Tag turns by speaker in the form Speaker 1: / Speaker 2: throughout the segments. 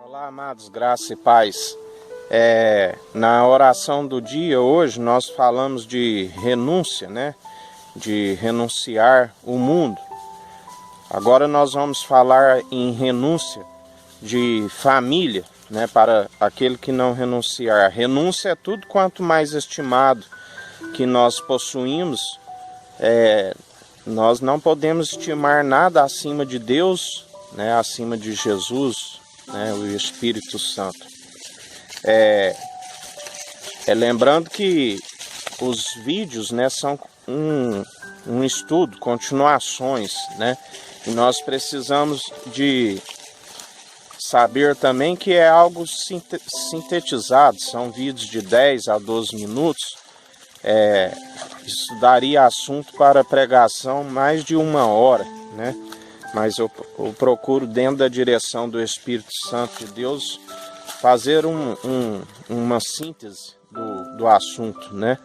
Speaker 1: Olá, amados, graça e paz. Na oração do dia hoje nós falamos de renúncia, né? De renunciar o mundo. Agora nós vamos falar em renúncia de família, né? Para aquele que não renunciar. Renúncia é tudo quanto mais estimado que nós possuímos. Nós não podemos estimar nada acima de Deus, né? Acima de Jesus, né? O Espírito Santo. Lembrando que os vídeos, né, são um estudo, continuações, né? E nós precisamos de saber também que é algo sintetizado, são vídeos de 10 a 12 minutos. Isso daria assunto para pregação mais de 1 hora, né? Mas eu procuro, dentro da direção do Espírito Santo de Deus, fazer uma síntese do assunto, né?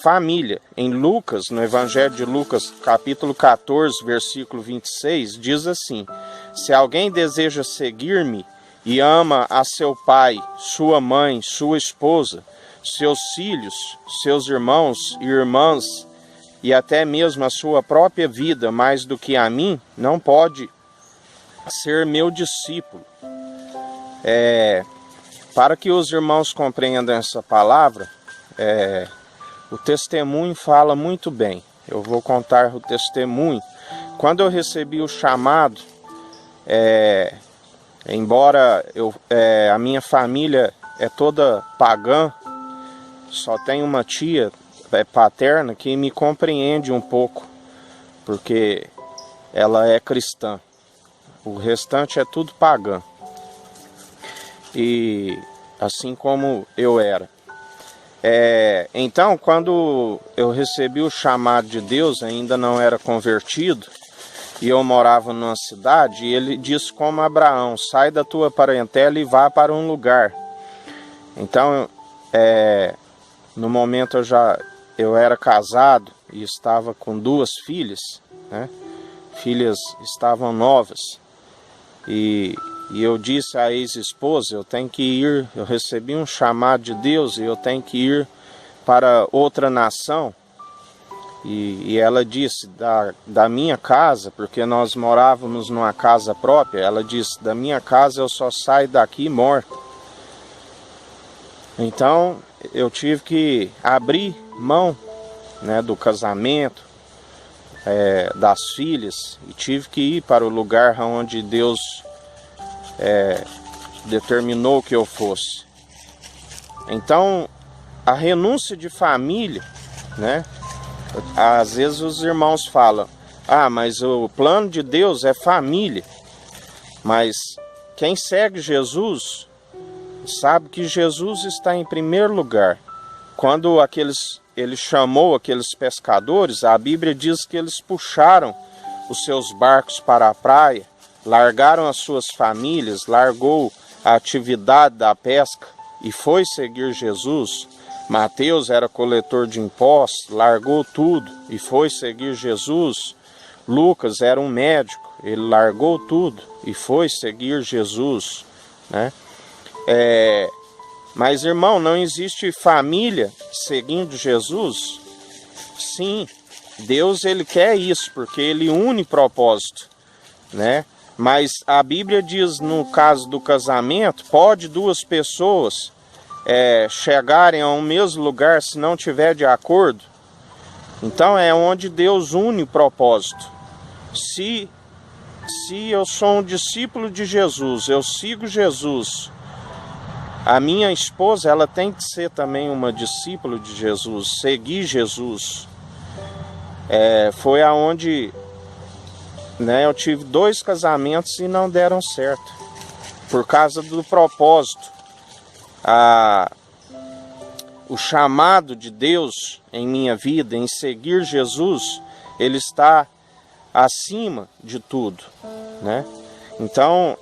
Speaker 1: Família, em Lucas, no Evangelho de Lucas, capítulo 14, versículo 26, diz assim: se alguém deseja seguir-me e ama a seu pai, sua mãe, sua esposa, seus filhos, seus irmãos e irmãs, e até mesmo a sua própria vida mais do que a mim, não pode ser meu discípulo. Para que os irmãos compreendam essa palavra, o testemunho fala muito bem. Eu vou contar o testemunho. Quando eu recebi o chamado, embora a minha família é toda pagã, só tem uma tia paterna que me compreende um pouco, porque ela é cristã. O restante é tudo pagã. E assim como eu era. Então, quando eu recebi o chamado de Deus, ainda não era convertido, e eu morava numa cidade, e ele disse como Abraão: sai da tua parentela e vá para um lugar. Então, no momento eu era casado e estava com 2 filhas, né? Filhas estavam novas, e eu disse à ex-esposa: eu tenho que ir, eu recebi um chamado de Deus e eu tenho que ir para outra nação. E ela disse: da minha casa, porque nós morávamos numa casa própria, ela disse: da minha casa eu só saio daqui morta. Então eu tive que abrir mão, né, do casamento, das filhas, e tive que ir para o lugar onde Deus determinou que eu fosse. Então, a renúncia de família, né? Às vezes os irmãos falam: ah, mas o plano de Deus é família. Mas quem segue Jesus sabe que Jesus está em primeiro lugar. Quando ele chamou aqueles pescadores, a Bíblia diz que eles puxaram os seus barcos para a praia, largaram as suas famílias, largou a atividade da pesca e foi seguir Jesus. Mateus era coletor de impostos, largou tudo e foi seguir Jesus. Lucas era um médico, ele largou tudo e foi seguir Jesus, né? Mas, irmão, não existe família seguindo Jesus? Sim, Deus, ele quer isso, porque ele une propósito, né? Mas a Bíblia diz, no caso do casamento, pode 2 pessoas chegarem a um mesmo lugar se não tiver de acordo? Então é onde Deus une o propósito. Se eu sou um discípulo de Jesus, eu sigo Jesus, a minha esposa, ela tem que ser também uma discípula de Jesus, seguir Jesus. Foi aonde, né, eu tive 2 casamentos e não deram certo, por causa do propósito. O chamado de Deus em minha vida, em seguir Jesus, ele está acima de tudo, né? Então,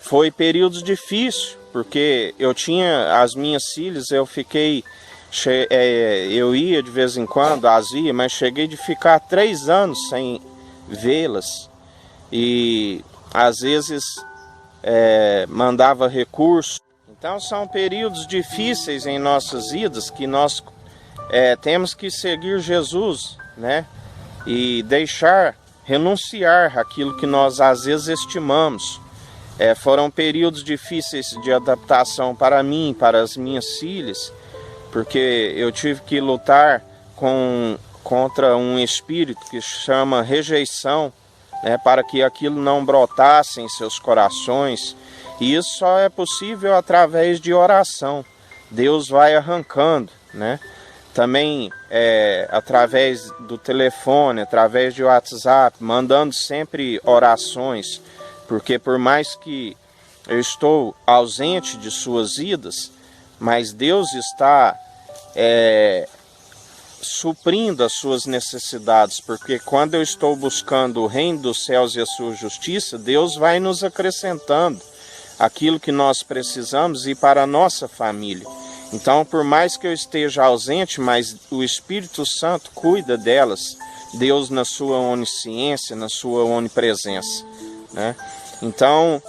Speaker 1: foi períodos difíceis, porque eu tinha as minhas filhas, eu ia de vez em quando, mas cheguei de ficar 3 anos sem vê-las. E às vezes mandava recursos. Então são períodos difíceis em nossas vidas que nós temos que seguir Jesus, né? E renunciar aquilo que nós às vezes estimamos. Foram períodos difíceis de adaptação para mim, para as minhas filhas, porque eu tive que lutar contra um espírito que chama rejeição, né, para que aquilo não brotasse em seus corações. E isso só é possível através de oração. Deus vai arrancando, né? Também através do telefone, através de WhatsApp, mandando sempre orações, porque por mais que eu estou ausente de suas vidas, mas Deus está suprindo as suas necessidades, porque quando eu estou buscando o reino dos céus e a sua justiça, Deus vai nos acrescentando aquilo que nós precisamos e para a nossa família. Então, por mais que eu esteja ausente, mas o Espírito Santo cuida delas, Deus na sua onisciência, na sua onipresença, né? Então,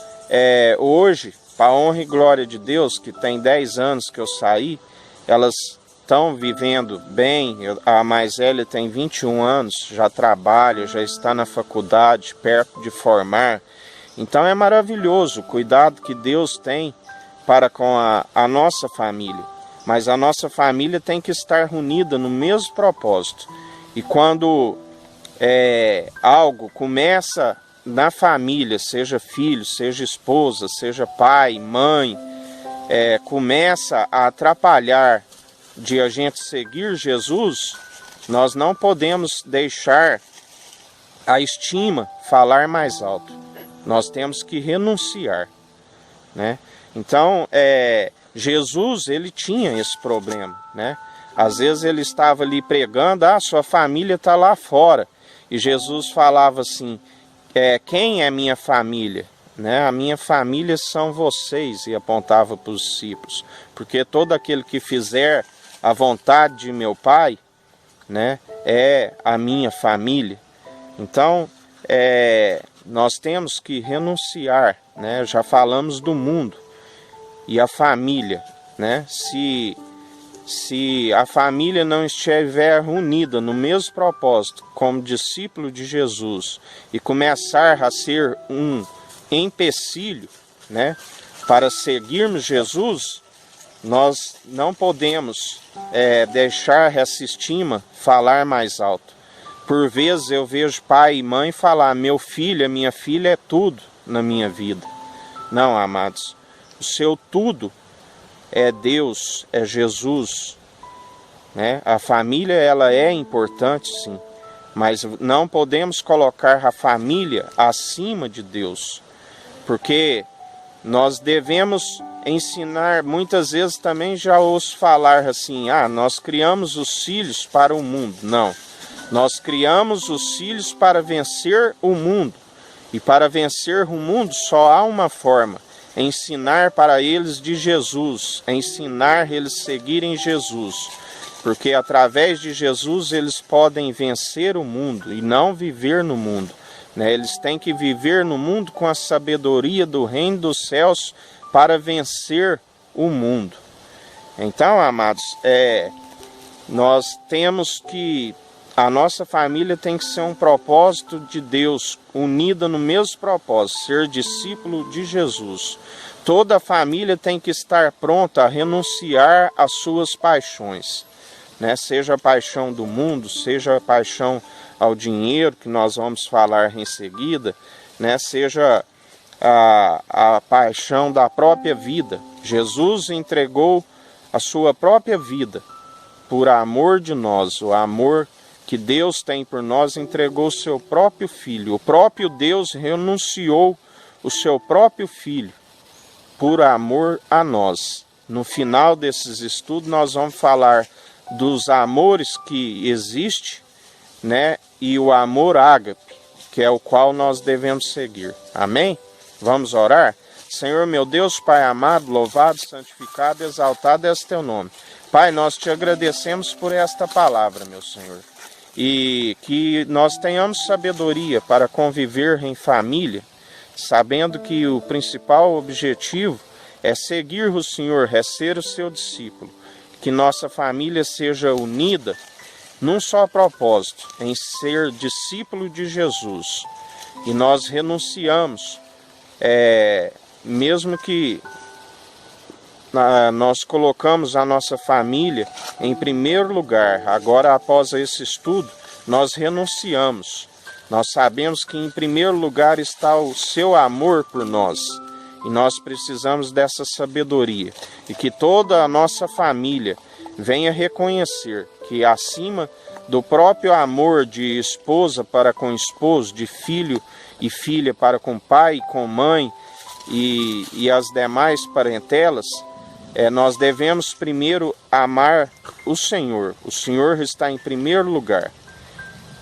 Speaker 1: hoje, para a honra e glória de Deus, que tem 10 anos que eu saí, elas estão vivendo bem. A mais velha tem 21 anos, já trabalha, já está na faculdade, perto de formar. Então é maravilhoso o cuidado que Deus tem para com a nossa família. Mas a nossa família tem que estar unida no mesmo propósito. E quando algo começa na família, seja filho, seja esposa, seja pai, mãe, começa a atrapalhar de a gente seguir Jesus, nós não podemos deixar a estima falar mais alto. Nós temos que renunciar, né? Então, Jesus, ele tinha esse problema, né? Às vezes ele estava ali pregando, sua família está lá fora. E Jesus falava assim, quem é minha família? Né? A minha família são vocês, e apontava para os discípulos. Porque todo aquele que fizer a vontade de meu Pai, né, é a minha família. Então, nós temos que renunciar, né? Já falamos do mundo e a família, né? Se a família não estiver unida no mesmo propósito, como discípulo de Jesus, e começar a ser um empecilho, né, para seguirmos Jesus, nós não podemos deixar essa estima falar mais alto. Por vezes eu vejo pai e mãe falar, meu filho, minha filha é tudo na minha vida. Não, amados, o seu tudo é Deus, é Jesus, né? A família, ela é importante, sim, mas não podemos colocar a família acima de Deus, porque nós devemos ensinar. Muitas vezes também já ouço falar assim, nós criamos os filhos para o mundo. Não, nós criamos os filhos para vencer o mundo, e para vencer o mundo só há uma forma: ensinar para eles de Jesus, ensinar eles a seguirem Jesus, porque através de Jesus eles podem vencer o mundo e não viver no mundo, né? Eles têm que viver no mundo com a sabedoria do reino dos céus para vencer o mundo. Então, amados, nós temos que, a nossa família tem que ser um propósito de Deus, unida no mesmo propósito, ser discípulo de Jesus. Toda a família tem que estar pronta a renunciar às suas paixões, né? Seja a paixão do mundo, seja a paixão ao dinheiro, que nós vamos falar em seguida, né? Seja a paixão da própria vida. Jesus entregou a sua própria vida por amor de nós. O amor que Deus tem por nós, entregou o seu próprio Filho. O próprio Deus renunciou o seu próprio Filho por amor a nós. No final desses estudos nós vamos falar dos amores que existem, né? E o amor ágape, que é o qual nós devemos seguir. Amém? Vamos orar? Senhor meu Deus, Pai amado, louvado, santificado, exaltado é teu nome. Pai, nós te agradecemos por esta palavra, meu Senhor. E que nós tenhamos sabedoria para conviver em família, sabendo que o principal objetivo é seguir o Senhor, é ser o seu discípulo, que nossa família seja unida num só propósito, em ser discípulo de Jesus. E nós renunciamos, mesmo que nós colocamos a nossa família em primeiro lugar, agora após esse estudo, nós renunciamos. Nós sabemos que em primeiro lugar está o seu amor por nós. E nós precisamos dessa sabedoria. E que toda a nossa família venha reconhecer que acima do próprio amor de esposa para com esposo, de filho e filha para com pai e com mãe e as demais parentelas, nós devemos primeiro amar o Senhor. O Senhor está em primeiro lugar.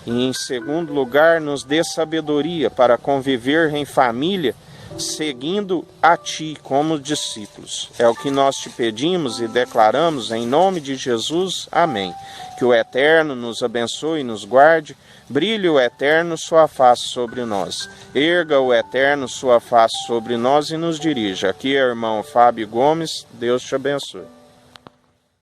Speaker 1: E em segundo lugar, nos dê sabedoria para conviver em família, seguindo a Ti como discípulos. É o que nós te pedimos e declaramos em nome de Jesus. Amém. Que o Eterno nos abençoe e nos guarde. Brilhe o Eterno sua face sobre nós. Erga o Eterno sua face sobre nós e nos dirija. Aqui é o irmão Fábio Gomes. Deus te abençoe.